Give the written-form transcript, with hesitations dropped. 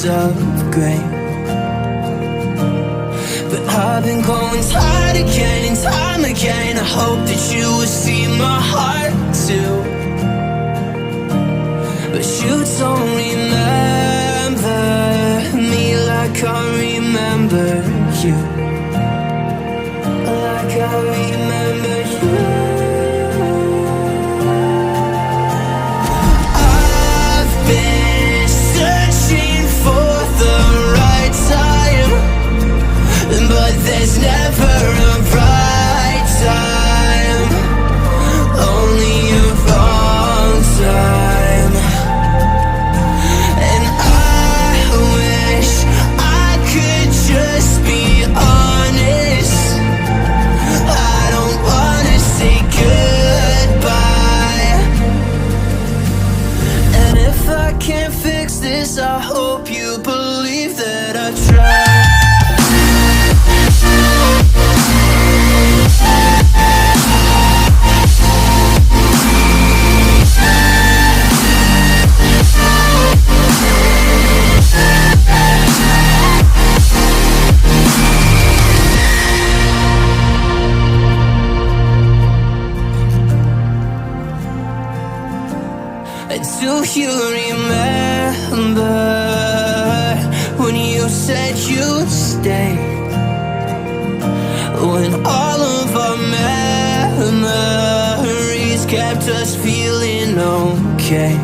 of grey. But I've been going tired again and time again. I hope that you will see my heart too. But you don't remember me like I remember you. Like I remember you. I've been searching for the right time, but there's never a right time, only a wrong time. And I wish I could just be honest. I don't wanna say goodbye. And if I can't fix this, I hope you believe that I tried. Do you remember when you said you'd stay? When all of our memories kept us feeling okay.